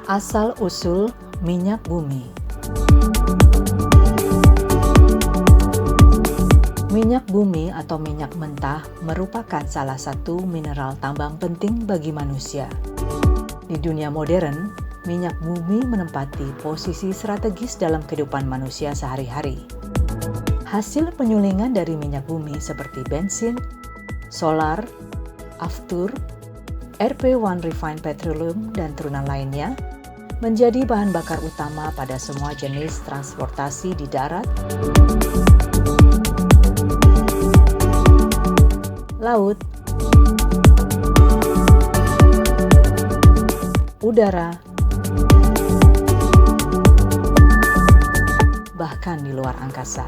Asal-usul minyak bumi. Minyak bumi atau minyak mentah merupakan salah satu mineral tambang penting bagi manusia. Di dunia modern, minyak bumi menempati posisi strategis dalam kehidupan manusia sehari-hari. Hasil penyulingan dari minyak bumi seperti bensin, solar, aftur, RP1 refined petroleum, dan turunan lainnya menjadi bahan bakar utama pada semua jenis transportasi di darat, laut, udara, bahkan di luar angkasa.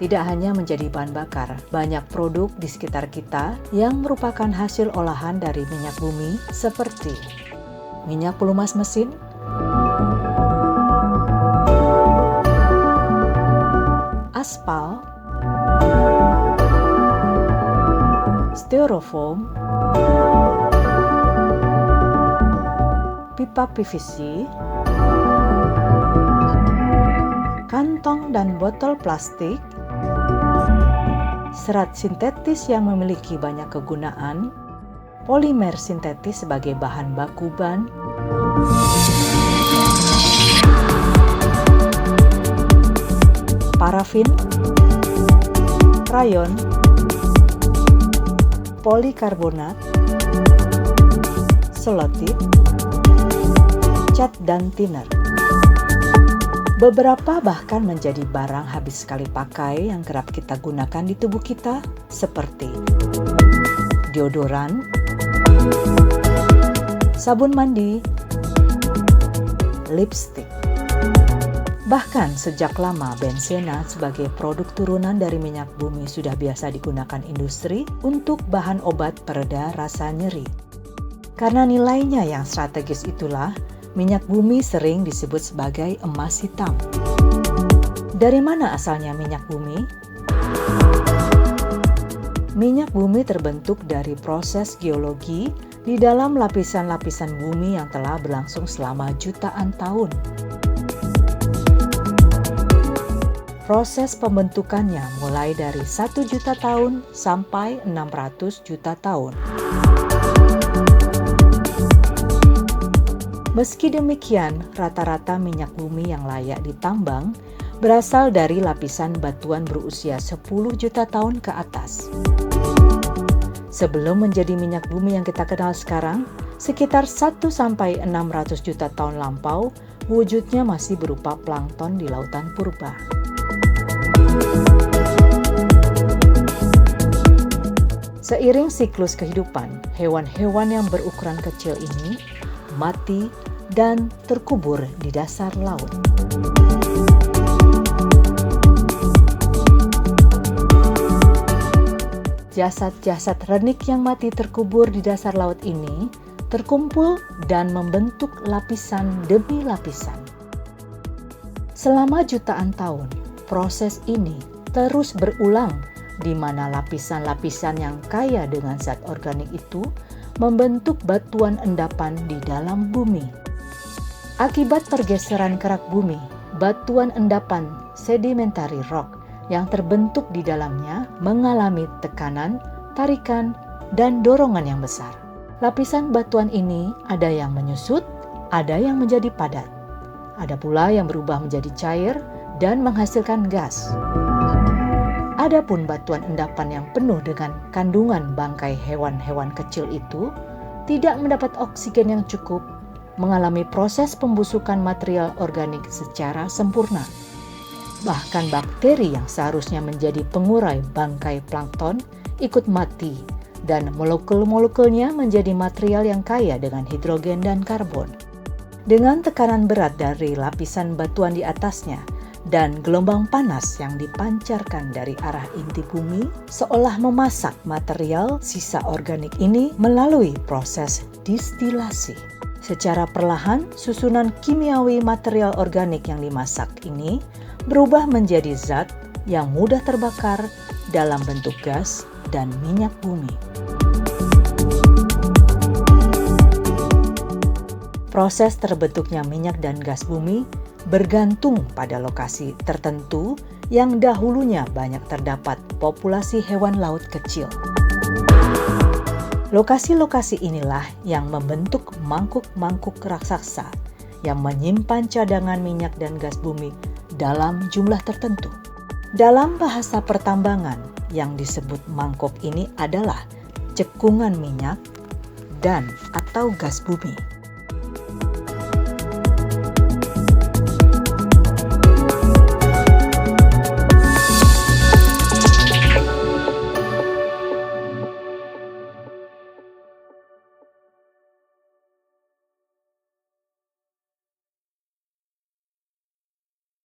Tidak hanya menjadi bahan bakar, banyak produk di sekitar kita yang merupakan hasil olahan dari minyak bumi seperti minyak pelumas mesin, aspal, styrofoam, pipa PVC, kantong dan botol plastik, serat sintetis yang memiliki banyak kegunaan, polimer sintetis sebagai bahan baku ban, parafin, rayon, polikarbonat, selotip, cat dan thinner. Beberapa bahkan menjadi barang habis sekali pakai yang kerap kita gunakan di tubuh kita seperti deodoran, sabun mandi, lipstik. Bahkan sejak lama benzena sebagai produk turunan dari minyak bumi sudah biasa digunakan industri untuk bahan obat pereda rasa nyeri. Karena nilainya yang strategis itulah, minyak bumi sering disebut sebagai emas hitam. Dari mana asalnya minyak bumi? Minyak bumi terbentuk dari proses geologi di dalam lapisan-lapisan bumi yang telah berlangsung selama jutaan tahun. Proses pembentukannya mulai dari 1 juta tahun sampai 600 juta tahun. Meski demikian, rata-rata minyak bumi yang layak ditambang berasal dari lapisan batuan berusia 10 juta tahun ke atas. Sebelum menjadi minyak bumi yang kita kenal sekarang, sekitar 1-600 juta tahun lampau, wujudnya masih berupa plankton di lautan purba. Seiring siklus kehidupan, hewan-hewan yang berukuran kecil ini mati dan terkubur di dasar laut. Jasad-jasad renik yang mati terkubur di dasar laut ini terkumpul dan membentuk lapisan demi lapisan. Selama jutaan tahun, proses ini terus berulang di mana lapisan-lapisan yang kaya dengan zat organik itu membentuk batuan endapan di dalam bumi. Akibat pergeseran kerak bumi, batuan endapan sedimentary rock yang terbentuk di dalamnya mengalami tekanan, tarikan, dan dorongan yang besar. Lapisan batuan ini ada yang menyusut, ada yang menjadi padat. Ada pula yang berubah menjadi cair dan menghasilkan gas. Adapun batuan endapan yang penuh dengan kandungan bangkai hewan-hewan kecil itu tidak mendapat oksigen yang cukup, mengalami proses pembusukan material organik secara sempurna. Bahkan bakteri yang seharusnya menjadi pengurai bangkai plankton ikut mati dan molekul-molekulnya menjadi material yang kaya dengan hidrogen dan karbon. Dengan tekanan berat dari lapisan batuan di atasnya, dan gelombang panas yang dipancarkan dari arah inti bumi seolah memasak material sisa organik ini melalui proses distilasi. Secara perlahan, susunan kimiawi material organik yang dimasak ini berubah menjadi zat yang mudah terbakar dalam bentuk gas dan minyak bumi. Proses terbentuknya minyak dan gas bumi bergantung pada lokasi tertentu yang dahulunya banyak terdapat populasi hewan laut kecil. Lokasi-lokasi inilah yang membentuk mangkuk-mangkuk raksasa yang menyimpan cadangan minyak dan gas bumi dalam jumlah tertentu. Dalam bahasa pertambangan, yang disebut mangkok ini adalah cekungan minyak dan atau gas bumi.